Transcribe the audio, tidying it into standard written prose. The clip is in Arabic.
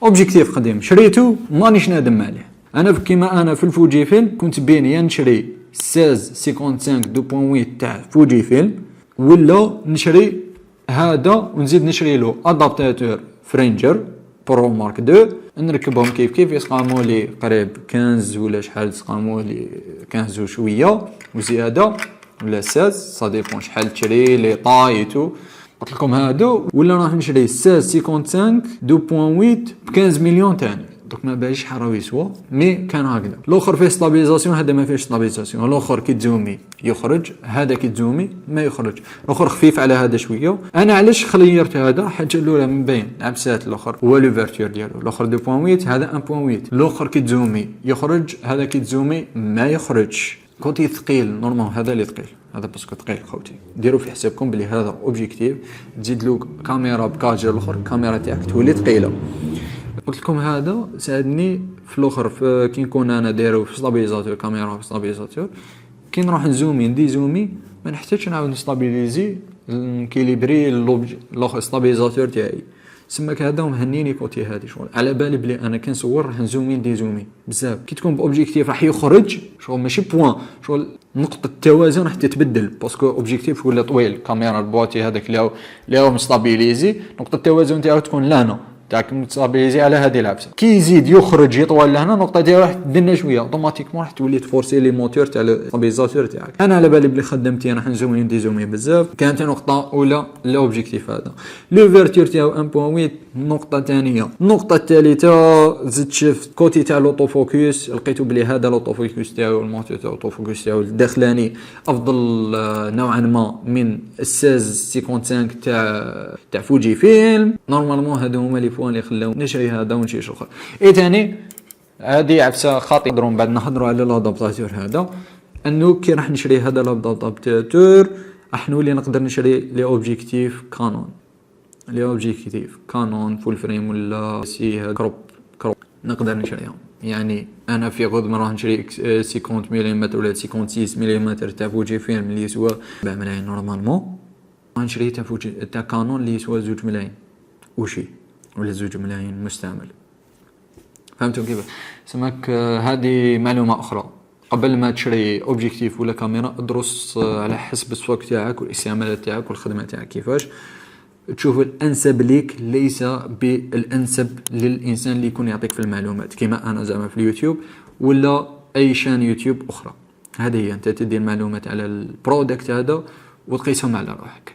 اوبجيكتيف قديم شريته مانيش نادم عليه. انا كيما انا في الفوجي فيلم كنت بين يا نشري 1655 2.8 تاع فوجي فيلم، ولا نشري هذا ونزيد نشري له ادابتاتور فرينجر برو مارك 2 نركبهم كيف كيف يسقاموا لي قريب 15 ولا شحال، يسقاموا لي 15 وشويه وزياده ولا 16 سا ديبون شحال تشري لي طايتو. قلت لكم هادو ولا راح نشري 1655 2.8 ب 15 مليون تاني. دوك ما بايش حراو يسوا مي كان هكذا. الاخر فيه ستابيليزاسيون، هذا ما فيهش ستابيليزاسيون. الاخر كي تزومي يخرج، هذا كي تزومي ما يخرج. الاخر خفيف على هذا شويه. انا علاش خيرت هذا؟ حاجه الاولى من بين عبسات الاخر هو لوفرتور ديالو، الاخر 2.8 هذا 1.8. الاخر كي تزومي يخرج، هذا كي تزومي ما يخرجش. كوتي ثقيل نورمال، هذا اللي ثقيل، هذا باسكو ثقيل خوتي. ديروا في حسابكم بلي هذا اوبجيكتيف تزيد له كاميرا بكاجر، الاخر الكاميرا تاعك تولي ثقيله. قلت لكم هذا ساعدني في الاخر كي نكون انا دايرو في ستابيليزاتور كاميرا، في ستابيليزاتور كي نروح نزومي ندي زومي ما نحتاجش نعاود نستابيليزي نكيليبري الاخر ستابيليزاتور تاعي. سماك هذا ومهنيني كوتي هادي شغل. على بالي بلي انا كنصور راح نزومي ندي زومي بزاف. كي تكون باوبجيكتيف راح يخرج شغل ماشي بوان، شغل نقطه التوازن راح تتبدل باسكو اوبجيكتيف ولا طويل. كاميرا البواتي هذاك اللي هو مستابيليزي، نقطه التوازن تاعو تكون لهنا تاعك مستابيليزي على هذه العبسه. كي يزيد يخرج يطول لهنا النقطه ديالو راح تدنا شويه اوتوماتيكمون، راح تولي تفورسي لي موتور تاع الستابيليزاتور تاعك. انا على بالي بلي خدمتي راح نزومي ندي زومي بزاف. كانت نقطه اولى الاوبجيكتيف هذا. لوفرتور تاعو 1.8. نقطه ثانيه، النقطه الثالثه زدت شفت كوتي تاع لوطو فوكس، لقيتو بلي هذا لوطو فوكس تاعو الموتور تاع لوطو فوكس تاعو الداخلاني افضل نوعا ما من 1655 تاع فوجي فيلم. نورمالمون هادو هما لي فوان اللي خلاو نشري هذا ونشري اخر. اي ثاني هذه عفسه خاطئه نهضروا بعد نهضروا على الادابتاتور هذا، انه كي راح نشري هذا الادابتاتور راح نولي نقدر نشري لي اوبجيكتيف كانون، لي اوبجيكتيف كانون فول فريم ولا سي كروب نقدر نشريهم. يعني انا في غض ما راح نشري 50 ملم ولا 56 ملم تاع فوجي فيلم اللي يسوى 4 ملايين نورمالمون، نشري تاع كانون اللي يسوى 2 ملايين وشي ولا 2 ملايين مستعمل. فهمتوا كيف؟ سماك هذه معلومه اخرى. قبل ما تشري اوبجيكتيف ولا كاميرا ادرس على حسب السوق تاعك والاستعمالات تاعك والخدمه تاعك كيفاش، تشوف الانسب ليك ليس بالانسب للانسان اللي يكون يعطيك في المعلومات كما انا زعما في اليوتيوب ولا اي شان يوتيوب اخرى. هذه هي انت تدي المعلومات على البرودكت هذا وتقيسهم على روحك.